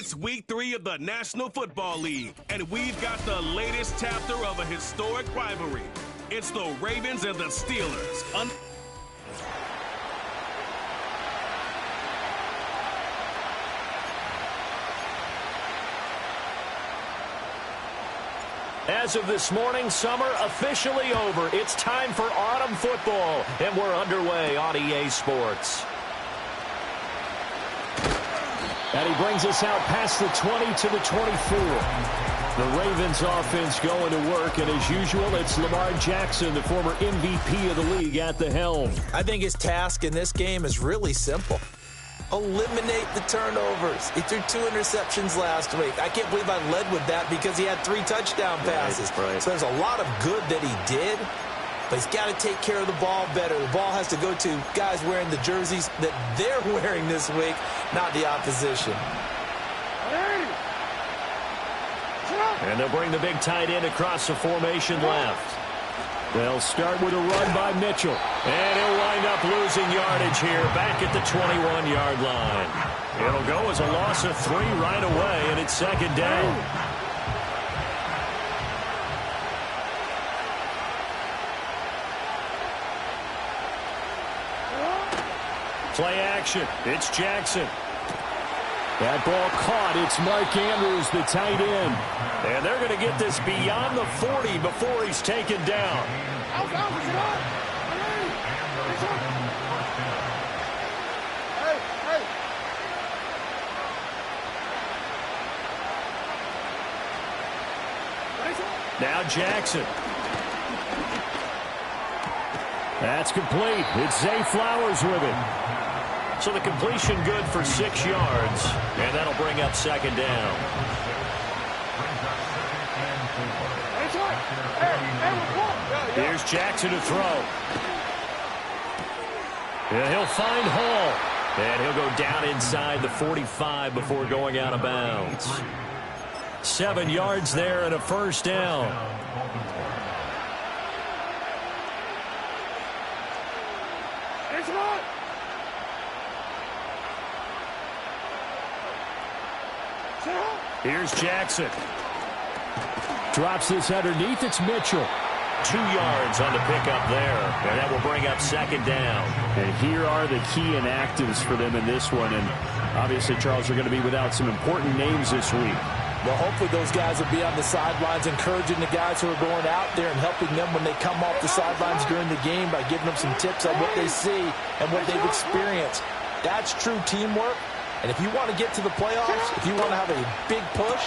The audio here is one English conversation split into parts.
It's week 3 of the National Football League, and we've got the latest chapter of a historic rivalry. It's the Ravens and the Steelers. As of this morning, summer officially over. It's time for autumn football, and we're underway on EA Sports. And he brings us out past the 20 to the 24. The Ravens offense going to work, and as usual, it's Lamar Jackson, the former MVP of the league, at the helm. I think his task in this game is really simple. Eliminate the turnovers. He threw 2 interceptions last week. I can't believe I led with that because he had 3 touchdown passes. Right. So there's a lot of good that he did, but he's got to take care of the ball better. The ball has to go to guys wearing the jerseys that they're wearing this week, not the opposition. And they'll bring the big tight end across the formation left. They'll start with a run by Mitchell. And he'll wind up losing yardage here back at the 21-yard line. It'll go as a loss of 3 right away, and it's second down. Play action. It's Jackson. That ball caught. It's Mark Andrews, the tight end. And they're going to get this beyond the 40 before he's taken down. Now Jackson. That's complete. It's Zay Flowers with it. So the completion good for 6 yards, and that'll bring up second down. Here's Jackson to throw. And he'll find Hall, and he'll go down inside the 45 before going out of bounds. 7 yards there and a first down. Here's Jackson. Drops this underneath. It's Mitchell. 2 yards on the pickup there, and that will bring up second down. And here are the key inactives for them in this one. And obviously, Charles, are going to be without some important names this week. Well, hopefully those guys will be on the sidelines encouraging the guys who are going out there and helping them when they come off the sidelines during the game by giving them some tips on what they see and what they've experienced. That's true teamwork. And if you want to get to the playoffs, if you want to have a big push,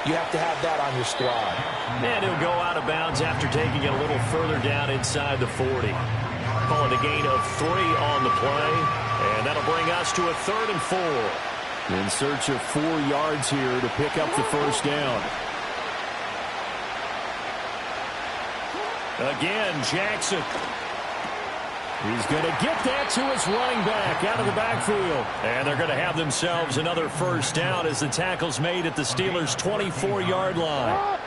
you have to have that on your squad. And he'll go out of bounds after taking it a little further down inside the 40. Call it a gain of 3 on the play. And that'll bring us to a 3rd and 4. In search of 4 yards here to pick up the first down. Again, Jackson. He's going to get that to his running back out of the backfield. And they're going to have themselves another first down as the tackle's made at the Steelers' 24-yard line.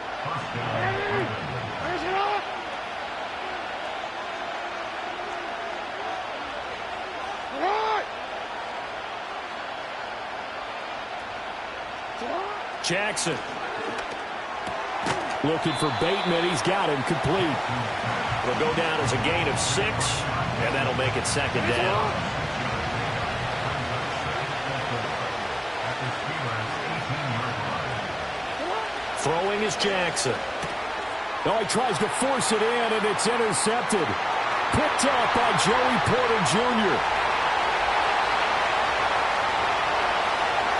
Jackson. Looking for Bateman. He's got him complete. Will go down as a gain of 6, and that'll make it second down. Throwing is Jackson. Oh, he tries to force it in, and it's intercepted. Picked up by Joey Porter Jr.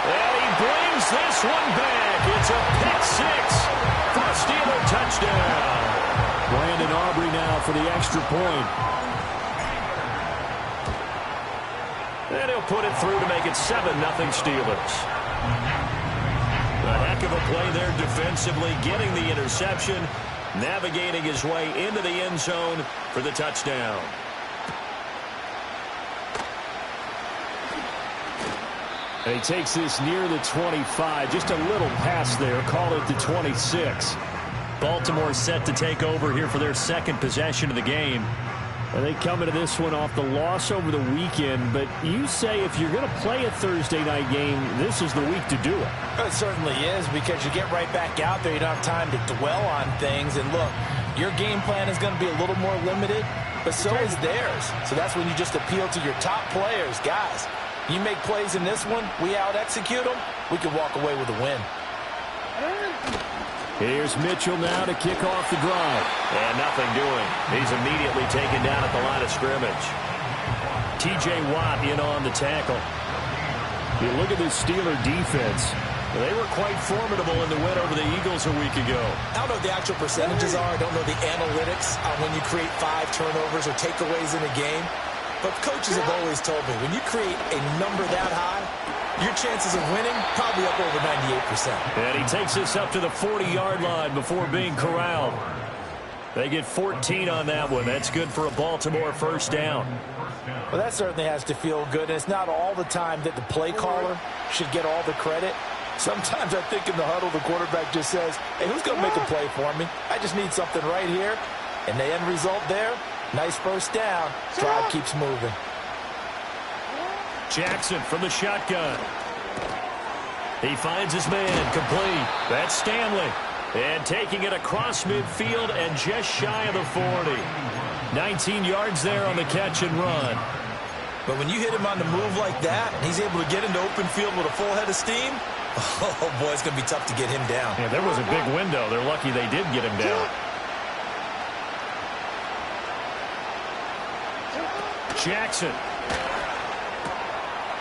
And he brings this one back. It's a pick 6 for a Steeler touchdown. Brandon Aubrey now for the extra point. And he'll put it through to make it 7-0 Steelers. A heck of a play there defensively, getting the interception, navigating his way into the end zone for the touchdown. And he takes this near the 25, just a little pass there, call it the 26. Baltimore set to take over here for their second possession of the game. And they come into this one off the loss over the weekend, but you say if you're going to play a Thursday night game, this is the week to do it. It certainly is, because you get right back out there. You don't have time to dwell on things. And look, your game plan is going to be a little more limited, but so is theirs. So that's when you just appeal to your top players. Guys, you make plays in this one, we out-execute them, we can walk away with a win. Here's Mitchell now to kick off the drive. And nothing doing. He's immediately taken down at the line of scrimmage. T.J. Watt in on the tackle. You look at this Steeler defense. They were quite formidable in the win over the Eagles a week ago. I don't know what the actual percentages are. I don't know the analytics on when you create 5 turnovers or takeaways in a game. But coaches have always told me, when you create a number that high, your chances of winning probably up over 98%. And he takes this up to the 40-yard line before being corralled. They get 14 on that one. That's good for a Baltimore first down. Well, that certainly has to feel good. And it's not all the time that the play caller should get all the credit. Sometimes I think in the huddle, the quarterback just says, hey, who's going to make a play for me? I just need something right here. And the end result there, nice first down. Drive keeps moving. Jackson from the shotgun. He finds his man, complete. That's Stanley. And taking it across midfield and just shy of the 40. 19 yards there on the catch and run. But when you hit him on the move like that, and he's able to get into open field with a full head of steam, oh, boy, it's going to be tough to get him down. Yeah, there was a big window. They're lucky they did get him down. Jackson.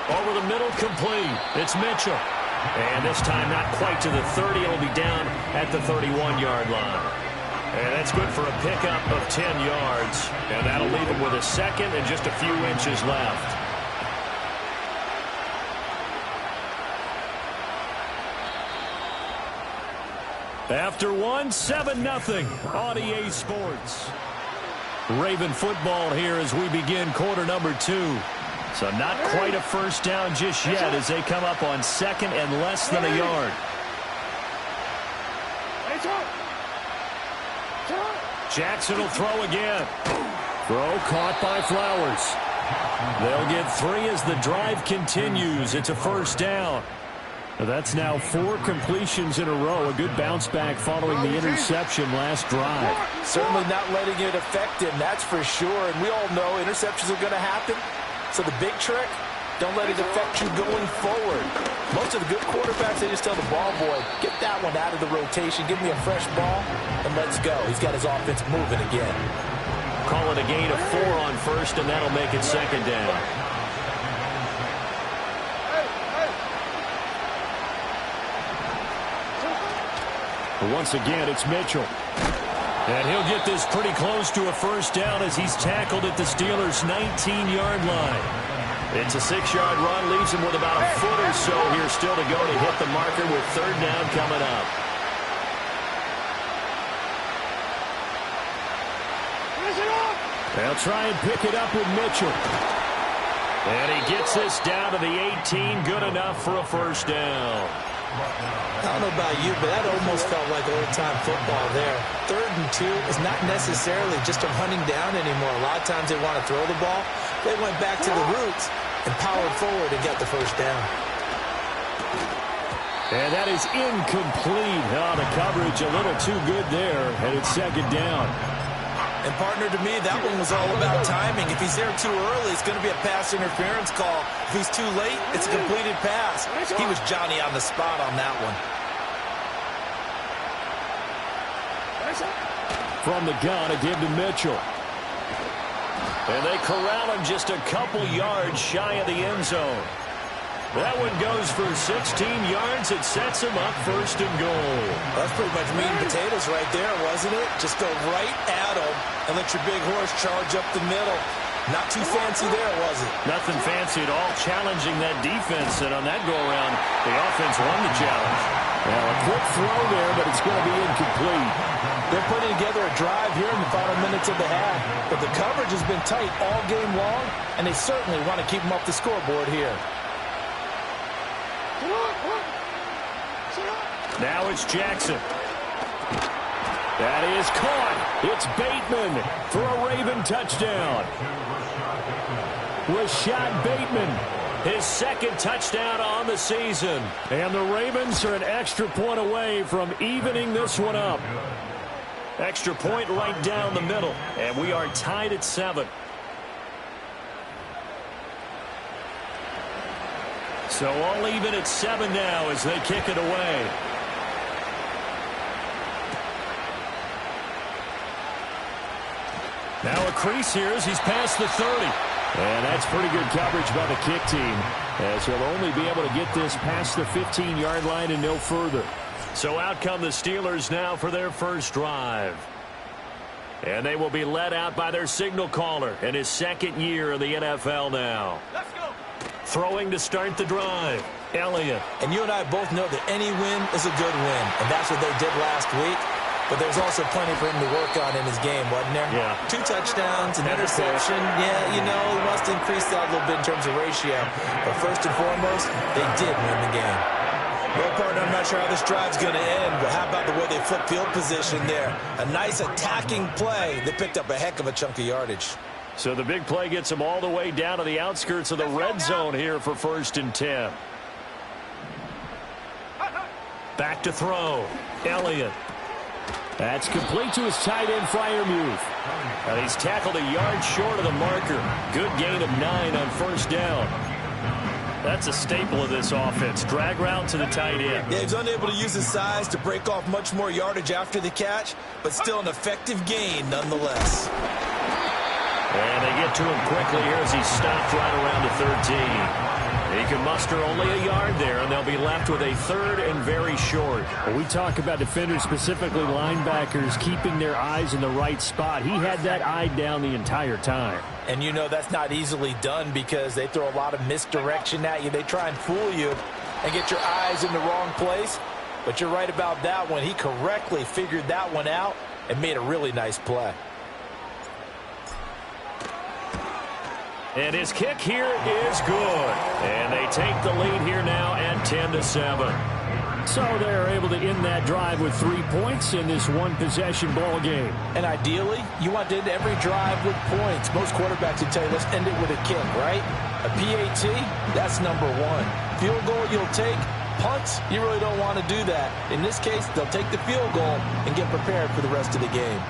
Over the middle, complete. It's Mitchell. And this time not quite to the 30. It'll be down at the 31-yard line. And that's good for a pickup of 10 yards. And that'll leave him with a second and just a few inches left. After one, 7-0 on EA Sports. Raven football here as we begin quarter number 2. So not quite a first down just yet as they come up on second and less than a yard. Jackson will throw again. Throw caught by Flowers. They'll get 3 as the drive continues. It's a first down. That's now 4 completions in a row. A good bounce back following the interception last drive. Certainly not letting it affect him, that's for sure. And we all know interceptions are going to happen. So the big trick, don't let it affect you going forward. Most of the good quarterbacks, they just tell the ball boy, get that one out of the rotation, give me a fresh ball, and let's go. He's got his offense moving again. Call it a gain of 4 on first, and that'll make it second down. Once again, it's Mitchell. And he'll get this pretty close to a first down as he's tackled at the Steelers' 19-yard line. It's a 6-yard run, leaves him with about a foot or so here still to go to hit the marker with third down coming up. They'll try and pick it up with Mitchell. And he gets this down to the 18, good enough for a first down. I don't know about you, but that almost felt like old-time football there. 3rd and 2 is not necessarily just a running down anymore. A lot of times they want to throw the ball. They went back to the roots and powered forward and got the first down. And that is incomplete. Oh, the coverage a little too good there, and it's second down. And, partner, to me, that one was all about timing. If he's there too early, it's going to be a pass interference call. If he's too late, it's a completed pass. He was Johnny on the spot on that one. From the gun, a give to Mitchell. And they corral him just a couple yards shy of the end zone. That one goes for 16 yards. It sets him up first and goal. That's pretty much meat and potatoes right there, wasn't it? Just go right at him and let your big horse charge up the middle. Not too fancy there, was it? Nothing fancy at all, challenging that defense. And on that go-around, the offense won the challenge. Well, a quick throw there, but it's going to be incomplete. They're putting together a drive here in the final minutes of the half. But the coverage has been tight all game long, and they certainly want to keep them off the scoreboard here. Now it's Jackson. That is caught. It's Bateman for a Raven touchdown. Rashad Bateman, his second touchdown on the season. And the Ravens are an extra point away from evening this one up. Extra point right down the middle, and we are tied at 7. So all even at 7 now as they kick it away. Now a crease here as he's past the 30. And that's pretty good coverage by the kick team, as he'll only be able to get this past the 15-yard line and no further. So out come the Steelers now for their first drive. And they will be led out by their signal caller in his second year in the NFL now. Let's go. Throwing to start the drive, Elliott. And you and I both know that any win is a good win, and that's what they did last week. But there's also plenty for him to work on in his game, wasn't there? Yeah. 2 touchdowns, an interception. Yeah, you know, he wants to increase that a little bit in terms of ratio. But first and foremost, they did win the game. Well, partner, I'm not sure how this drive's going to end, but how about the way they flip field position there? A nice attacking play that picked up a heck of a chunk of yardage. So the big play gets them all the way down to the outskirts of the red zone here for 1st and 10. Back to throw, Elliott. That's complete to his tight end, Freiermuth. And he's tackled a yard short of the marker. Good gain of 9 on 1st down. That's a staple of this offense. Drag route to the tight end. Yeah, he's unable to use his size to break off much more yardage after the catch, but still an effective gain nonetheless. And they get to him quickly here as he's stopped right around the 13. He can muster only a yard there, and they'll be left with a 3rd and very short. When we talk about defenders, specifically linebackers, keeping their eyes in the right spot, he had that eye down the entire time. And you know that's not easily done because they throw a lot of misdirection at you. They try and fool you and get your eyes in the wrong place. But you're right about that one. He correctly figured that one out and made a really nice play. And his kick here is good. And they take the lead here now at 10-7. So they're able to end that drive with 3 points in this one-possession ball game. And ideally, you want to end every drive with points. Most quarterbacks would tell you, let's end it with a kick, right? A PAT, that's number 1. Field goal you'll take. Punts, you really don't want to do that. In this case, they'll take the field goal and get prepared for the rest of the game.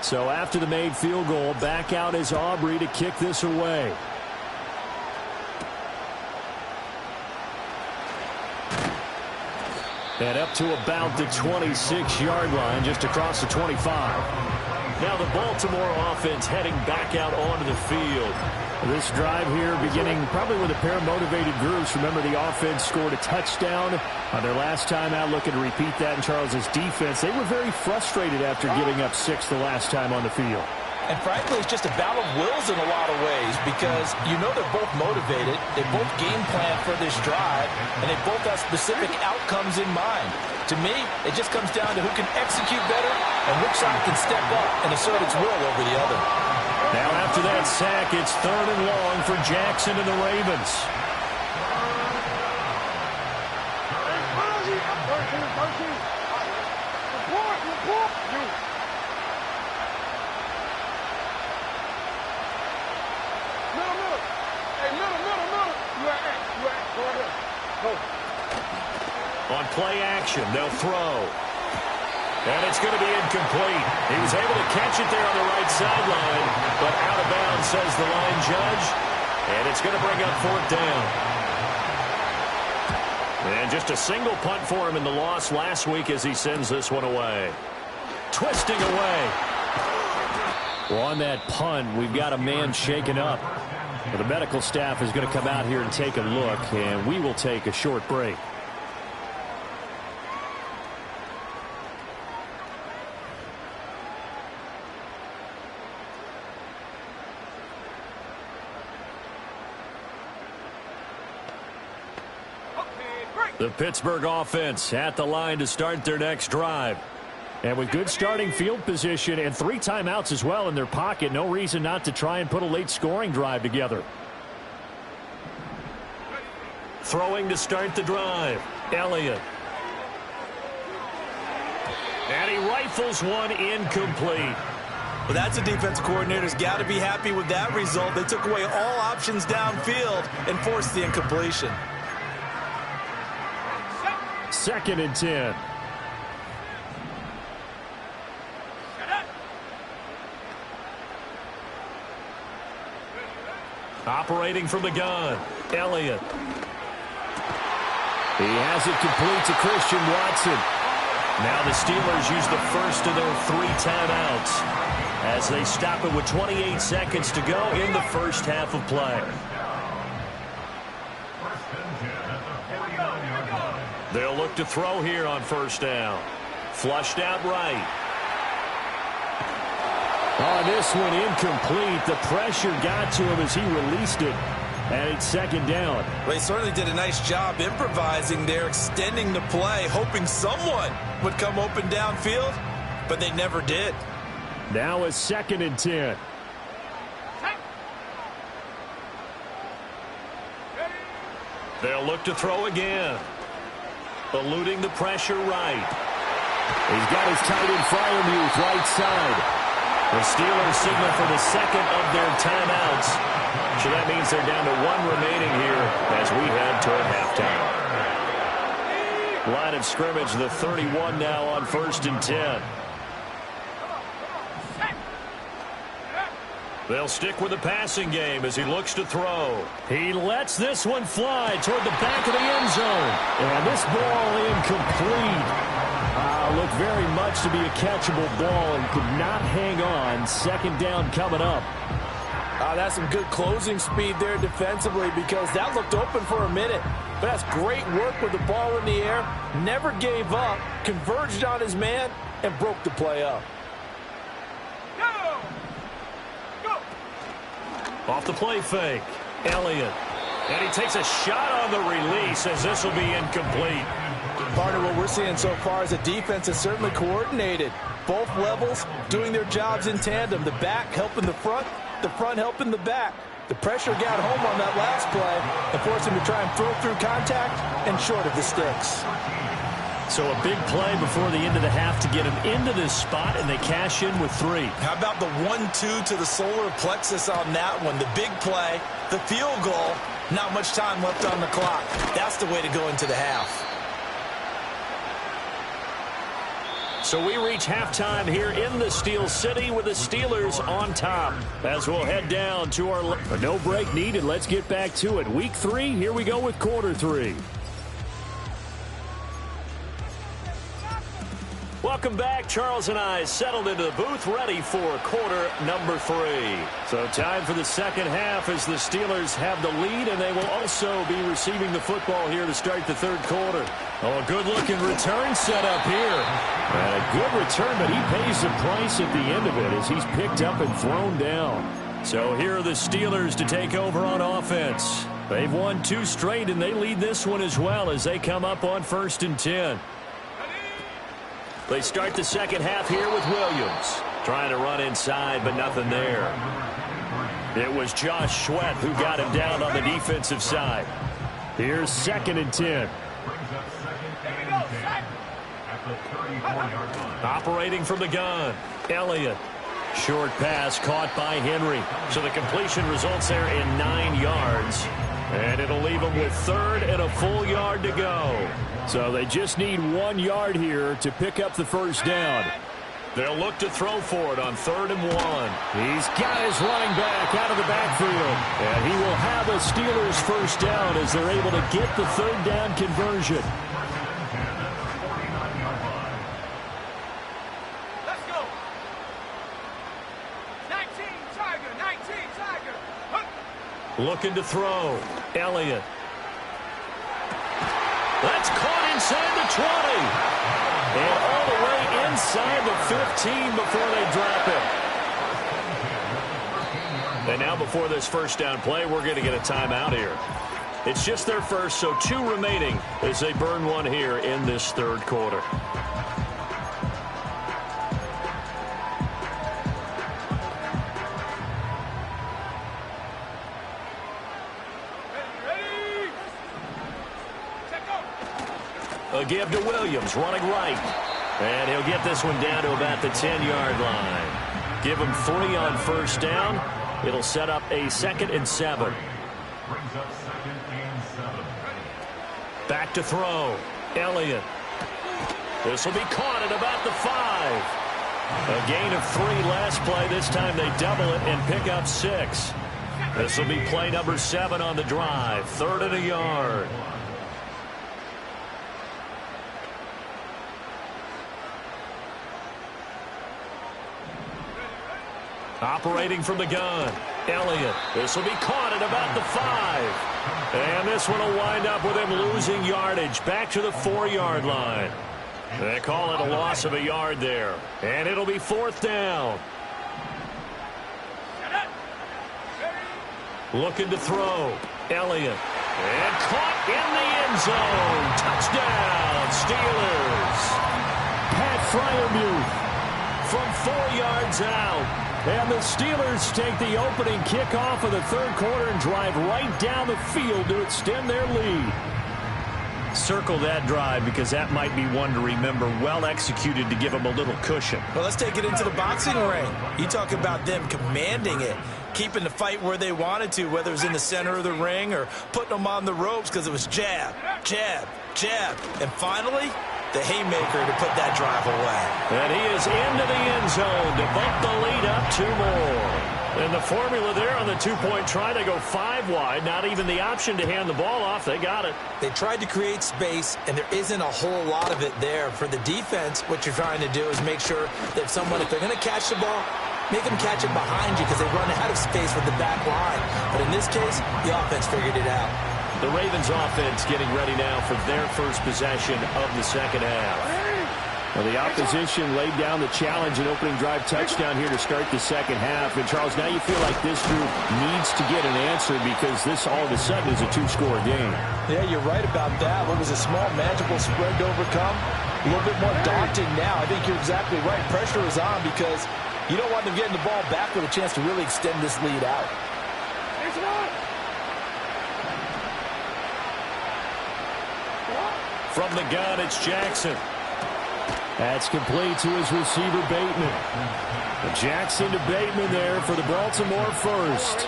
So after the made field goal, back out is Aubrey to kick this away. And up to about the 26-yard line, just across the 25. Now the Baltimore offense heading back out onto the field. This drive here beginning probably with a pair of motivated groups. Remember, the offense scored a touchdown on their last time out, looking to repeat that in Charles's defense. They were very frustrated after giving up 6 the last time on the field. And frankly, it's just a battle of wills in a lot of ways because you know they're both motivated, they both game plan for this drive, and they both have specific outcomes in mind. To me, it just comes down to who can execute better and which side can step up and assert its will over the other. Now after that sack, it's 3rd and long for Jackson and the Ravens. On play action, they'll throw. And it's going to be incomplete. He was able to catch it there on the right sideline, but out of bounds, says the line judge. And it's going to bring up 4th down. And just a single punt for him in the loss last week as he sends this one away. Twisting away. Well, on that punt, we've got a man shaken up. Well, the medical staff is going to come out here and take a look, and we will take a short break. The Pittsburgh offense at the line to start their next drive. And with good starting field position and 3 timeouts as well in their pocket, no reason not to try and put a late scoring drive together. Throwing to start the drive. Elliott. And he rifles one incomplete. Well, that's a defense coordinator's got to be happy with that result. They took away all options downfield and forced the incompletion. 2nd and 10. Operating from the gun. Elliott. He has it complete to Christian Watson. Now the Steelers use the first of their 3 timeouts as they stop it with 28 seconds to go in the first half of play. They'll look to throw here on first down. Flushed out right. On this one, incomplete. The pressure got to him as he released it. And it's 2nd down. They certainly did a nice job improvising there, extending the play, hoping someone would come open downfield, but they never did. Now a 2nd and 10. They'll look to throw again. Eluding the pressure right. He's got his tight end Fryermuth right side. The Steelers signal for the 2nd of their timeouts. So that means they're down to 1 remaining here as we head toward halftime. Line of scrimmage, the 31 now on 1st and 10. They'll stick with the passing game as he looks to throw. He lets this one fly toward the back of the end zone. And this ball incomplete. Looked very much to be a catchable ball and could not hang on. 2nd down coming up. That's some good closing speed there defensively because that looked open for a minute. But that's great work with the ball in the air. Never gave up, converged on his man, and broke the play up. Off the play fake. Elliott. And he takes a shot on the release as this will be incomplete. Part of what we're seeing so far is a defense that's certainly coordinated. Both levels doing their jobs in tandem. The back helping the front helping the back. The pressure got home on that last play and forced him to try and throw through contact and short of the sticks. So a big play before the end of the half to get him into this spot, and they cash in with 3. How about the 1-2 to the solar plexus on that one? The big play, the field goal, not much time left on the clock. That's the way to go into the half. So we reach halftime here in the Steel City with the Steelers on top as we'll head down to our... No break needed. Let's get back to it. Week 3, here we go with quarter 3. Welcome back. Charles and I settled into the booth ready for quarter number 3. So time for the 2nd half as the Steelers have the lead, and they will also be receiving the football here to start the 3rd quarter. Oh, a good-looking return set up here. And a good return, but he pays the price at the end of it as he's picked up and thrown down. So here are the Steelers to take over on offense. They've won 2 straight, and they lead this one as well as they come up on 1st and 10. They start the 2nd half here with Williams. Trying to run inside, but nothing there. It was Josh Sweat who got him down on the defensive side. Here's 2nd and 10. Operating from the gun. Elliott. Short pass caught by Henry. So the completion results there in 9 yards. And it'll leave them with 3rd and a full yard to go. So they just need 1 yard here to pick up the first down. They'll look to throw for it on 3rd and 1. He's got his running back out of the backfield. And he will have a Steelers first down as they're able to get the 3rd down conversion. Let's go. 19 Tiger, 19 Tiger. Looking to throw. Elliott. That's caught inside the 20. And all the way inside the 15 before they drop it. And now before this first down play, we're going to get a timeout here. It's just their first, so 2 remaining as they burn one here in this 3rd quarter. The give to Williams, running right. And he'll get this one down to about the 10-yard line. Give him 3 on first down. It'll set up a 2nd and 7. Back to throw. Elliott. This will be caught at about the 5. A gain of 3 last play. This time they double it and pick up 6. This will be play number 7 on the drive. 3rd and a yard. Operating from the gun. Elliott. This will be caught at about the 5. And this one will wind up with him losing yardage. Back to the 4-yard line. They call it a loss of a yard there. And it'll be 4th down. Looking to throw. Elliott. And caught in the end zone. Touchdown, Steelers. Pat Fryermuth From 4 yards out. And the Steelers take the opening kickoff of the 3rd quarter and drive right down the field to extend their lead. Circle that drive because that might be one to remember. Well executed to give them a little cushion. Well, let's take it into the boxing ring. You talk about them commanding it, keeping the fight where they wanted to, whether it was in the center of the ring or putting them on the ropes because it was jab, jab, jab. And finally, the haymaker to put that drive away. And he is into the end zone to bump the lead up 2 more. And the formula there on the 2-point try, they go 5 wide. Not even the option to hand the ball off. They got it. They tried to create space, and there isn't a whole lot of it there. For the defense, what you're trying to do is make sure that if they're going to catch the ball, make them catch it behind you because they run out of space with the back line. But in this case, the offense figured it out. The Ravens offense getting ready now for their first possession of the second half. Well, the opposition laid down the challenge and opening drive touchdown here to start the second half. And, Charles, now you feel like this group needs to get an answer because this all of a sudden is a 2-score game. Yeah, you're right about that. What was a small, magical spread to overcome? A little bit more daunting now. I think you're exactly right. Pressure is on because you don't want them getting the ball back with a chance to really extend this lead out. From the gun, it's Jackson. That's complete to his receiver, Bateman. Jackson to Bateman there for the Baltimore first.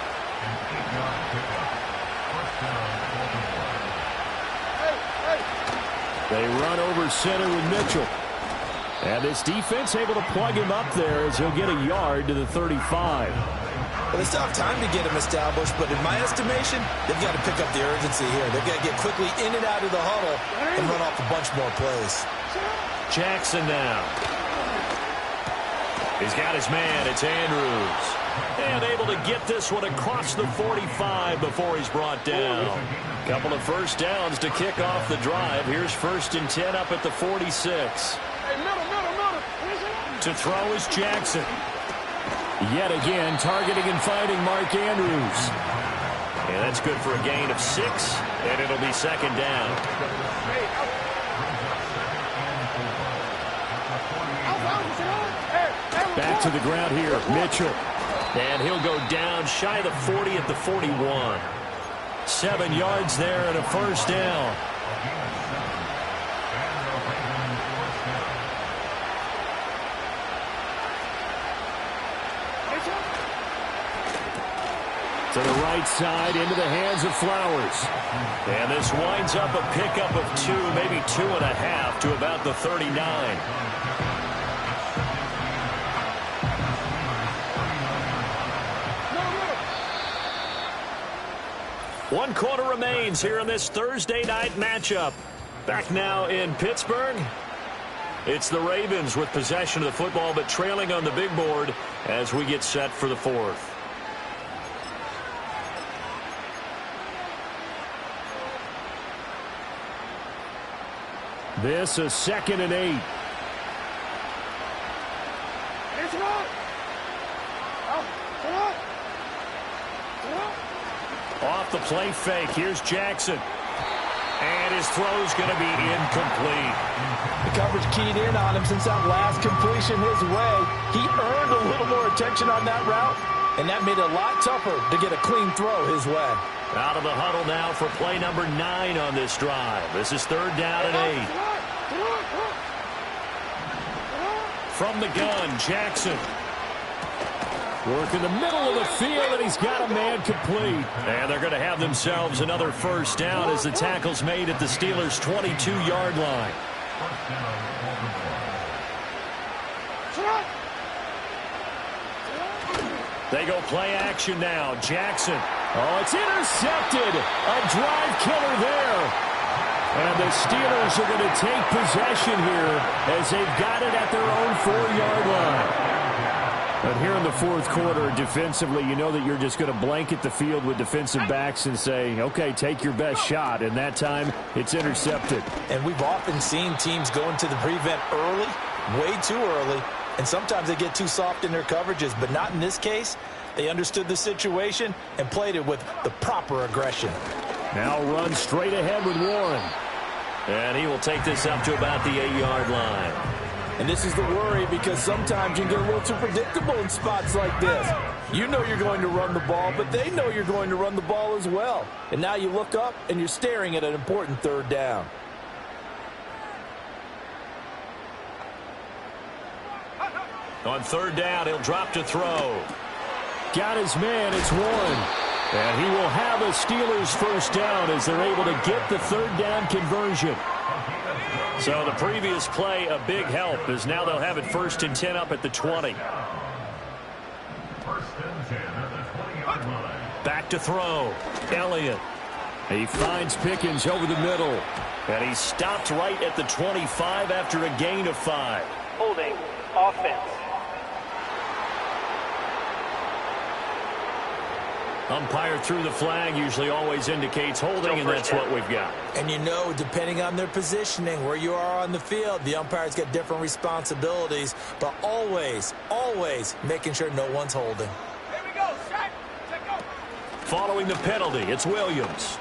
They run over center with Mitchell. And this defense able to plug him up there as he'll get a yard to the 35. Well, they still have time to get him established, but in my estimation, they've got to pick up the urgency here. They've got to get quickly in and out of the huddle and run off a bunch more plays. Jackson now. He's got his man. It's Andrews. And able to get this one across the 45 before he's brought down. Couple of first downs to kick off the drive. Here's 1st and 10 up at the 46. To throw is Jackson. Yet again, targeting and fighting Mark Andrews. And that's good for a gain of 6, and it'll be 2nd down. Back to the ground here, Mitchell. And he'll go down shy of the 40 at the 41. 7 yards there and a first down. To the right side, into the hands of Flowers. And this winds up a pickup of 2, maybe 2.5 to about the 39. One quarter remains here in this Thursday night matchup. Back now in Pittsburgh. It's the Ravens with possession of the football, but trailing on the big board as we get set for the 4th. This is 2nd and 8. Off the play fake, here's Jackson. And his throw's going to be incomplete. The coverage keyed in on him since that last completion his way. He earned a little more attention on that route, and that made it a lot tougher to get a clean throw his way. Out of the huddle now for play number 9 on this drive. This is 3rd down and 8. From the gun, Jackson. Work in the middle of the field, and he's got a man complete. And they're going to have themselves another first down as the tackle's made at the Steelers' 22-yard line. They go play action now. Jackson. Oh, it's intercepted. A drive killer there. And the Steelers are going to take possession here as they've got it at their own 4-yard line. But here in the fourth quarter, defensively, you know that you're just going to blanket the field with defensive backs and say, okay, take your best shot. And that time, it's intercepted. And we've often seen teams go into the prevent early, way too early, and sometimes they get too soft in their coverages, but not in this case. They understood the situation and played it with the proper aggression. Now run straight ahead with Warren. And he will take this up to about the 8-yard line. And this is the worry because sometimes you can get a little too predictable in spots like this. You know you're going to run the ball, but they know you're going to run the ball as well. And now you look up and you're staring at an important third down. On third down, he'll drop to throw. Got his man, it's Warren. And he will have a Steelers first down as they're able to get the third down conversion. So the previous play, a big help, as now they'll have it 1st and 10 up at the 20. Back to throw. Elliott. He finds Pickens over the middle. And he stopped right at the 25 after a gain of 5. Holding offense. Umpire threw the flag, usually always indicates holding, and that's what we've got. And you know, depending on their positioning, where you are on the field, the umpires get different responsibilities, but always, always making sure no one's holding. Here we go, set, go. Following the penalty, it's Williams.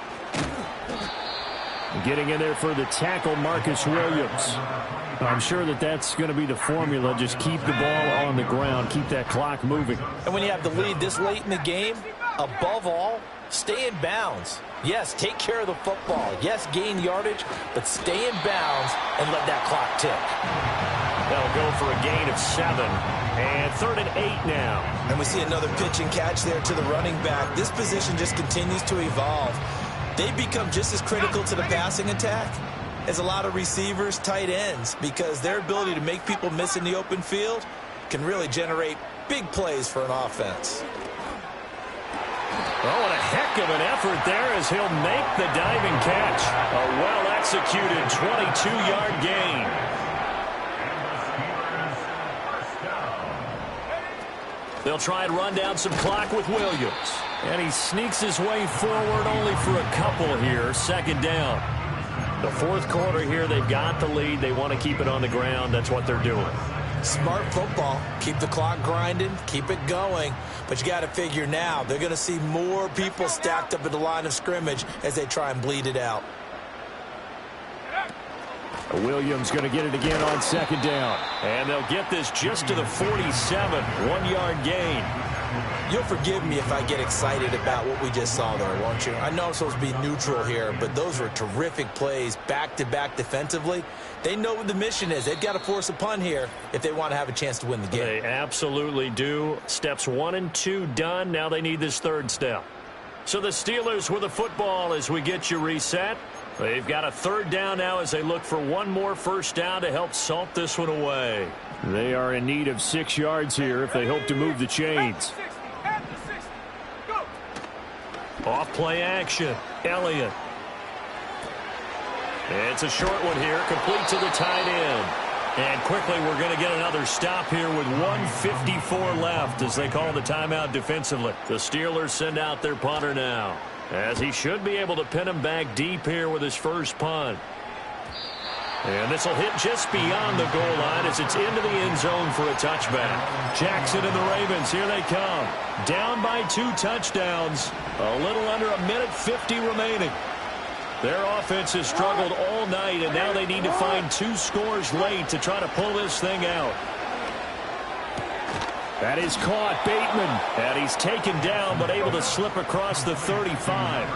Getting in there for the tackle, Marcus Williams. I'm sure that that's going to be the formula. Just keep the ball on the ground. Keep that clock moving. And when you have the lead this late in the game, above all, stay in bounds. Yes, take care of the football. Yes, gain yardage, but stay in bounds and let that clock tick. They'll go for a gain of 7. And 3rd and 8 now. And we see another pitch and catch there to the running back. This position just continues to evolve. They become just as critical to the passing attack as a lot of receivers, tight ends, because their ability to make people miss in the open field can really generate big plays for an offense. Oh, what a heck of an effort there as he'll make the diving catch. A well-executed 22-yard gain. They'll try and run down some clock with Williams. And he sneaks his way forward only for a couple here. 2nd down. The fourth quarter here, they've got the lead. They want to keep it on the ground. That's what they're doing. Smart football. Keep the clock grinding. Keep it going. But you got to figure now, they're going to see more people stacked up at the line of scrimmage as they try and bleed it out. Williams going to get it again on 2nd down. And they'll get this just to the 47. 1-yard gain. You'll forgive me if I get excited about what we just saw there, won't you? I know I'm supposed to be neutral here, but those were terrific plays back-to-back defensively. They know what the mission is. They've got to force a punt here if they want to have a chance to win the game. They absolutely do. Steps 1 and 2 done. Now they need this 3rd step. So the Steelers with the football as we get you reset. They've got a 3rd down now as they look for one more first down to help salt this one away. They are in need of 6 yards here if they hope to move the chains. Off play action. Elliott. It's a short one here, complete to the tight end. And quickly we're going to get another stop here with 1:54 left as they call the timeout defensively. The Steelers send out their punter now, as he should be able to pin him back deep here with his first punt. And this will hit just beyond the goal line as it's into the end zone for a touchback. Jackson and the Ravens, here they come. Down by 2 touchdowns. A little under 1:50 remaining. Their offense has struggled all night, and now they need to find 2 scores late to try to pull this thing out. That is caught, Bateman. And he's taken down, but able to slip across the 35.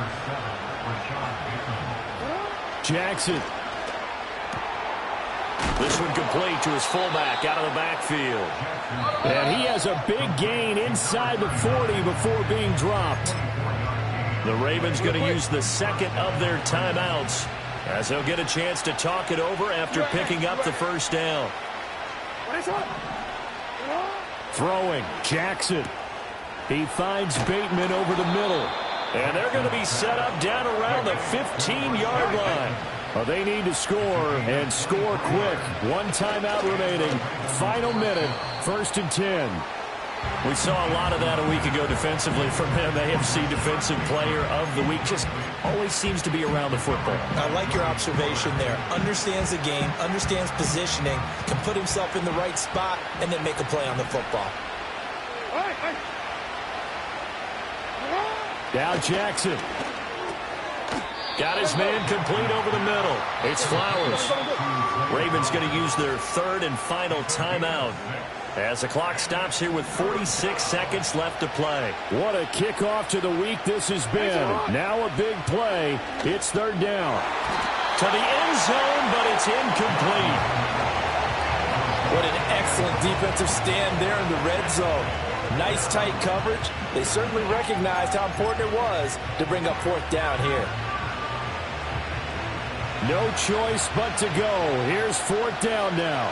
Jackson. This one complete to his fullback out of the backfield. And he has a big gain inside the 40 before being dropped. The Ravens going to use the second of their timeouts as they'll get a chance to talk it over after picking up the first down. Throwing, Jackson. He finds Bateman over the middle. And they're going to be set up down around the 15-yard line. Well, they need to score, and score quick. One timeout remaining. Final minute, 1st and 10. We saw a lot of that a week ago defensively from him. AFC Defensive Player of the Week. Just always seems to be around the football. I like your observation there. Understands the game, understands positioning, can put himself in the right spot, and then make a play on the football. Now Jackson. Got his man complete over the middle. It's Flowers. Ravens going to use their third and final timeout as the clock stops here with 46 seconds left to play. What a kickoff to the week this has been. Now a big play. It's 3rd down. To the end zone, but it's incomplete. What an excellent defensive stand there in the red zone. Nice tight coverage. They certainly recognized how important it was to bring up 4th down here. No choice but to go. Here's 4th down now.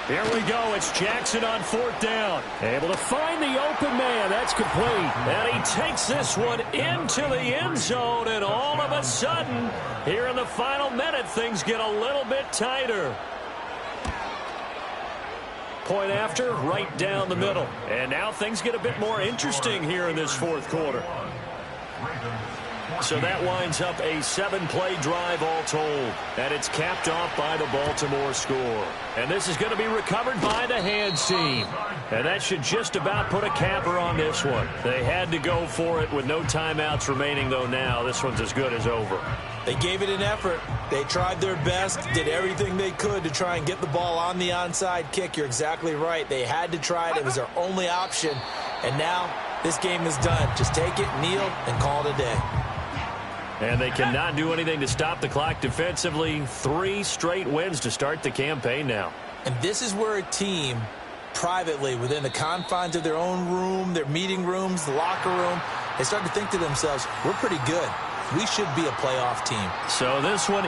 Here we go. It's Jackson on 4th down. Able to find the open man. That's complete. And he takes this one into the end zone. And all of a sudden, here in the final minute, things get a little bit tighter. Point after, right down the middle. And now things get a bit more interesting here in this 4th quarter. So that winds up a 7-play drive all told. And it's capped off by the Baltimore score. And this is going to be recovered by the hands team. And that should just about put a capper on this one. They had to go for it with no timeouts remaining, though now. This one's as good as over. They gave it an effort. They tried their best, did everything they could to try and get the ball on the onside kick. You're exactly right. They had to try it. It was their only option. And now this game is done. Just take it, kneel, and call it a day. And they cannot do anything to stop the clock defensively. 3 straight wins to start the campaign now. And this is where a team, privately, within the confines of their own room, their meeting rooms, the locker room, they start to think to themselves, we're pretty good. We should be a playoff team. So this one